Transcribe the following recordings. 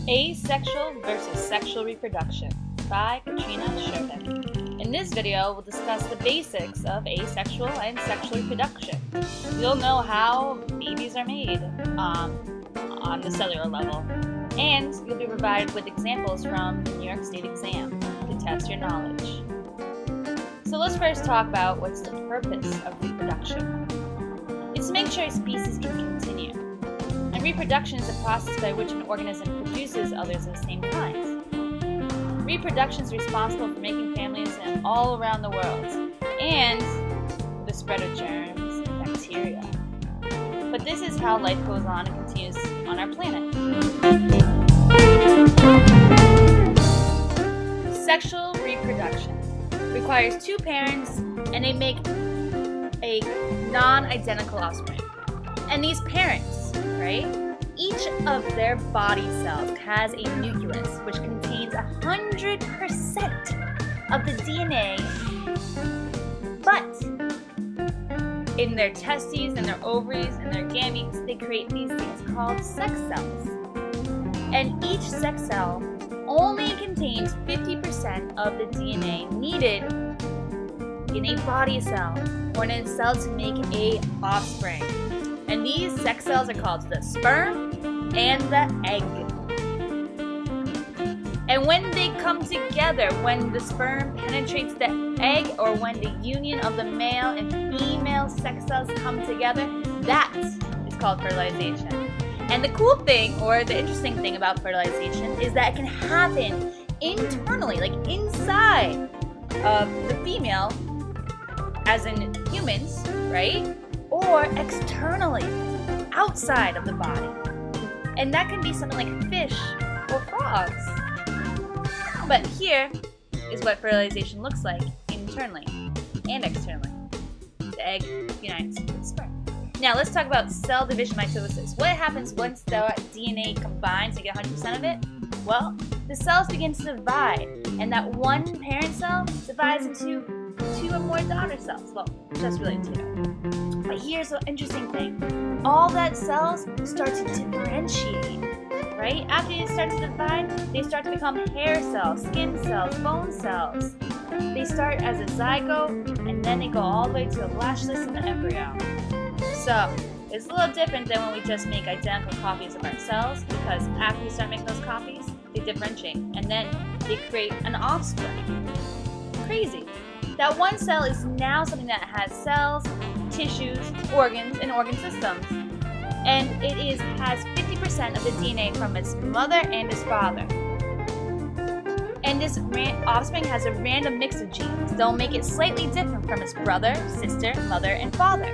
Asexual versus Sexual Reproduction by Katrina Sherman. In this video, we'll discuss the basics of asexual and sexual reproduction. You'll know how babies are made on the cellular level, and you'll be provided with examples from the New York State exam to test your knowledge. So let's first talk about what's the purpose of reproduction. It's to make sure a species can continue. And reproduction is a process by which an organism produces others of the same kind. Reproduction is responsible for making families all around the world and the spread of germs and bacteria. But this is how life goes on and continues on our planet. Sexual reproduction requires two parents and they make a non-identical offspring. And these parents, right, each of their body cells has a nucleus which contains 100% of the DNA, but in their testes and their ovaries and their gametes, they create these things called sex cells. And each sex cell only contains 50% of the DNA needed in a body cell or in a cell to make a offspring. And these sex cells are called the sperm and the egg. And when they come together, when the sperm penetrates the egg, or when the union of the male and female sex cells come together, that is called fertilization. And the cool thing, or the interesting thing about fertilization, is that it can happen internally, like inside of the female, as in humans, right? Or externally, outside of the body. And that can be something like fish or frogs. But here is what fertilization looks like internally and externally. The egg unites with the sperm. Now let's talk about cell division mitosis. What happens once the DNA combines and you get 100% of it? Well, the cells begin to divide, and that one parent cell divides into two or more daughter cells. Well, just really two. But here's the interesting thing. All that cells start to differentiate, right? After they start to divide, they start to become hair cells, skin cells, bone cells. They start as a zygote, and then they go all the way to a blastocyst and an embryo. So, it's a little different than when we just make identical copies of our cells, because after we start making those copies, they differentiate, and then they create an offspring. Crazy. That one cell is now something that has cells, tissues, organs, and organ systems. And it has 50% of the DNA from its mother and its father. And this offspring has a random mix of genes. They'll make it slightly different from its brother, sister, mother, and father.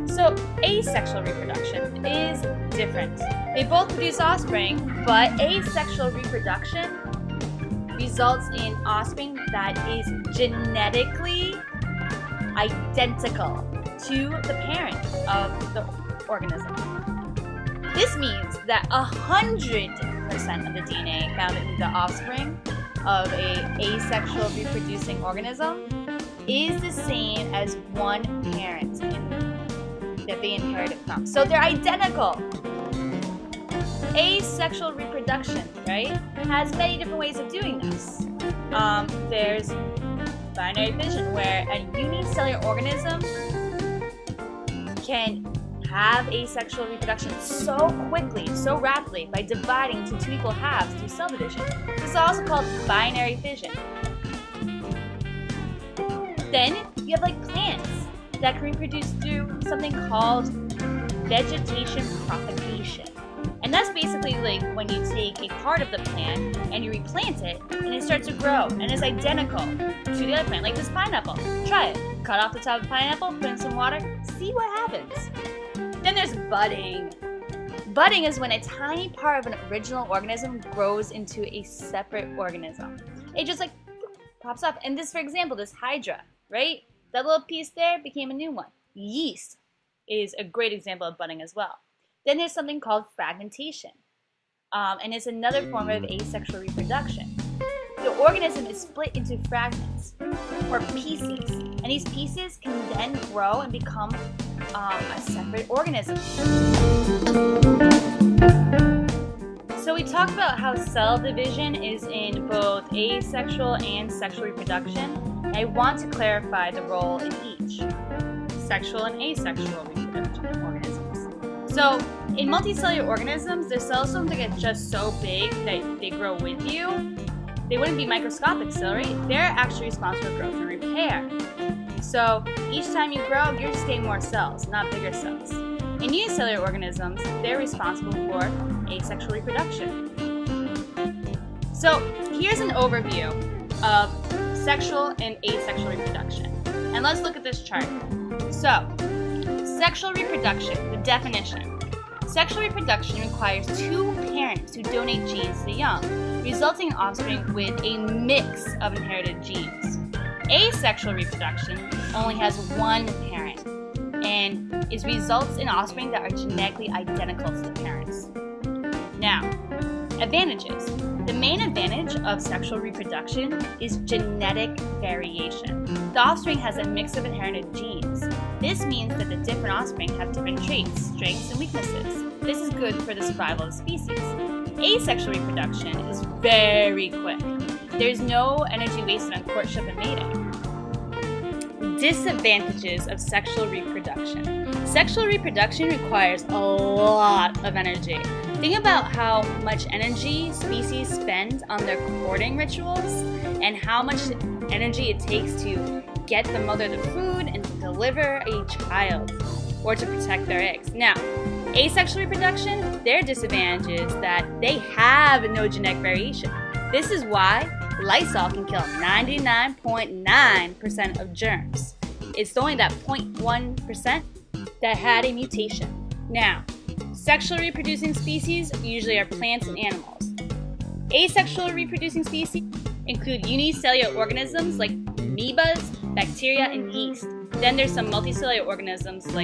So asexual reproduction is different. They both produce offspring, but asexual reproduction results in offspring that is genetically identical to the parent of the organism. This means that 100% of the DNA found in the offspring of an asexual reproducing organism is the same as one parent that they inherited from. So they're identical. Asexual reproduction, right, has many different ways of doing this. There's binary fission, where a unicellular organism can have asexual reproduction so quickly, so rapidly, by dividing into two equal halves through cell division. This is also called binary fission. Then you have like plants that can reproduce through something called vegetation propagation. And that's basically like when you take a part of the plant and you replant it, and it starts to grow, and it's identical to the other plant, like this pineapple. Try it. Cut off the top of the pineapple, put in some water, see what happens. Then there's budding. Budding is when a tiny part of an original organism grows into a separate organism. It just like pops up. And this, for example, this hydra, right? That little piece there became a new one. Yeast is a great example of budding as well. Then there's something called fragmentation, and it's another form of asexual reproduction. The organism is split into fragments, or pieces, and these pieces can then grow and become a separate organism. So we talked about how cell division is in both asexual and sexual reproduction. And I want to clarify the role in each, sexual and asexual reproduction organisms. So in multicellular organisms, the cells don't get just so big that they grow with you. They wouldn't be microscopic still, right? They're actually responsible for growth and repair. So each time you grow, you're just getting more cells, not bigger cells. In unicellular organisms, they're responsible for asexual reproduction. So here's an overview of sexual and asexual reproduction. And let's look at this chart. So, sexual reproduction, the definition. Sexual reproduction requires two parents who donate genes to the young, resulting in offspring with a mix of inherited genes. Asexual reproduction only has one parent and results in offspring that are genetically identical to the parents. Now, advantages. The main advantage of sexual reproduction is genetic variation. The offspring has a mix of inherited genes. This means that the different offspring have different traits, strengths, and weaknesses. This is good for the survival of the species. Asexual reproduction is very quick. There's no energy wasted on courtship and mating. Disadvantages of sexual reproduction. Sexual reproduction requires a lot of energy. Think about how much energy species spend on their courting rituals and how much energy it takes to get the mother the food and to deliver a child or to protect their eggs. Now, asexual reproduction, their disadvantage is that they have no genetic variation. This is why Lysol can kill 99.9% of germs. It's only that 0.1% that had a mutation. Now, sexually reproducing species usually are plants and animals. Asexual reproducing species include unicellular organisms like amoebas, bacteria, and yeast. Then there's some multicellular organisms like